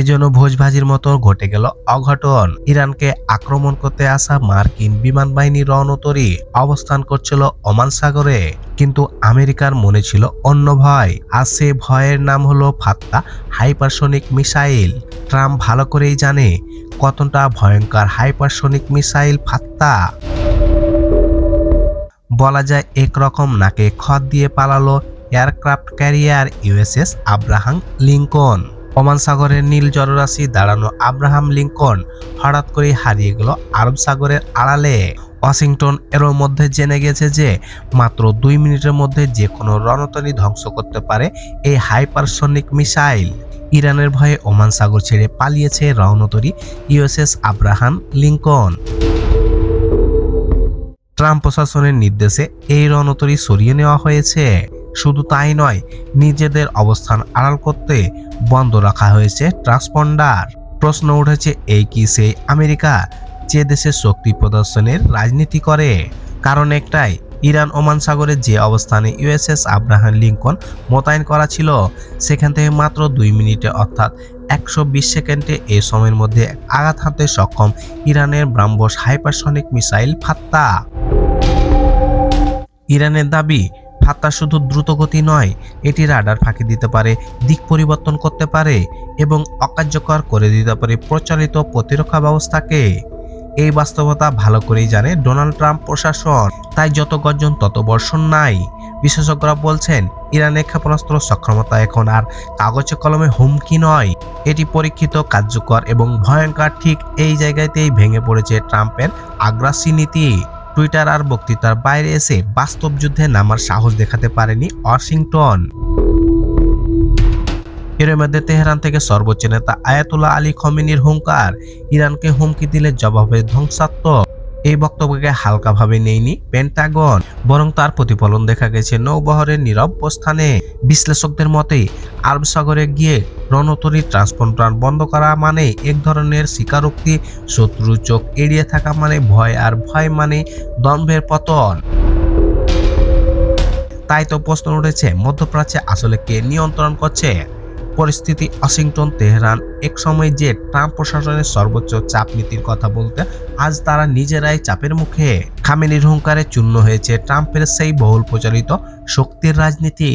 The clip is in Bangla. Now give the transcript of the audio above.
যেন ভোজভাজির মতো ঘটে গেল অঘটন। ইরানকে আক্রমণ করতে আসা মার্কিন বিমান বাহিনীর রণতরী অবস্থান করছিল ওমান সাগরে, কিন্তু আমেরিকার মনে ছিল অন্য ভয়। আর সে ভয়ের নাম হলো ফাত্তা হাইপারসনিক মিসাইল। ট্রাম্প ভালো করেই জানে কতটা ভয়ঙ্কর হাইপারসনিক মিসাইল ফাত্তা। বলা যায় একরকম নাকে খত দিয়ে পালালো aircraft carrier USS Abraham Lincoln. Oman সাগরের নীল জলরাশি দাঁড়ানো আব্রাহাম লিঙ্কন হঠাৎ করে হারিয়ে গেল আরব সাগরের আড়ালে। ওয়াশিংটন এর মধ্যে জেনে গেছে যে মাত্র 2 মিনিটের মধ্যে যে কোনো রণতরী ধ্বংস করতে পারে এই হাইপারসনিক মিসাইল। ইরানের ভয়ে ওমান সাগর ছেড়ে পালিয়েছে রণতরী ইউএসএস আব্রাহাম লিঙ্কন। ট্রাম্প প্রশাসনের নির্দেশে এই রণতরী সরিয়ে নেওয়া হয়েছে। শুধু তাই নয়, নিজেদের অবস্থান আড়াল করতে বন্ধ রাখা হয়েছে ট্রান্সপন্ডার। প্রশ্ন উঠেছে, এই কি সেই আমেরিকা যে দেশের শক্তি প্রদর্শনের রাজনীতি করে? কারণ একটাই, ইরান ওমান সাগরে যে অবস্থানে ইউএসএস আব্রাহাম লিঙ্কন মোতায়েন করা ছিল, সেখান থেকে মাত্র 2 মিনিটে অর্থাৎ 120 সেকেন্ডে এই সময়ের মধ্যে আঘাত হানতে সক্ষম ইরানের ব্রাহ্মস হাইপারসনিক মিসাইল ফাত্তা। ইরানের দাবি, ফাত্তা শুধু দ্রুতগতি নয়, এটি রাডার ফাঁকি দিতে পারে, দিক পরিবর্তন করতে পারে এবং অকার্যকর করে দিতে পারে প্রচলিত প্রতিরক্ষা ব্যবস্থাকে। এই বাস্তবতা ভালো করেই জানে ডোনাল্ড ট্রাম্প প্রশাসন, তাই যত গর্জন তত বর্ষণ নাই। বিশেষজ্ঞরা বলছেন, ইরানের ক্ষেপণাস্ত্র সক্ষমতা এখন আর কাগজে কলমে হুমকি নয়, এটি পরীক্ষিত, কার্যকর এবং ভয়ঙ্কর। ঠিক এই জায়গাতেই ভেঙে পড়েছে ট্রাম্পের আগ্রাসী নীতি। টুইটার আর বক্তৃতার বাইরে এসে বাস্তব যুদ্ধে নামার সাহস দেখাতে পারেনি ওয়াশিংটন। এর মধ্যে তেহরান থেকে সর্বোচ্চ নেতা আয়াতুল্লাহ আলী খমেনির হুঙ্কার, ইরানকে হুমকি দিলে জবাবে ধ্বংসাত্মক। এই বক্তব্যকে হালকাভাবে নেয়নি পেন্টাগন, বরং তার প্রতিফলন দেখা গেছে নৌবহরের নীরব প্রস্থানে। বিশ্লেষকদের মতে, আরব সাগরে গিয়ে রণতরী ট্রান্সপন্ডার বন্ধ করা মানে এক ধরনের স্বীকারোক্তি, শত্রুর চোখ এড়িয়ে থাকা মানে ভয়, আর ভয় মানে দম্ভের পতন। তাই তো প্রশ্ন উঠেছে, মধ্যপ্রাচ্যে আসলে কে নিয়ন্ত্রণ করছে পরিস্থিতি? ওয়াশিংটন, তেহরান এক সময় যে ট্রাম্প প্রশাসনের সর্বোচ্চ চাপ নীতির কথা বলতে, আজ তারা নিজেরাই চাপের মুখে। খামেনির হুঙ্কারে চূর্ণ হয়েছে ট্রাম্পের সেই বহুল প্রচারিত শক্তির রাজনীতি।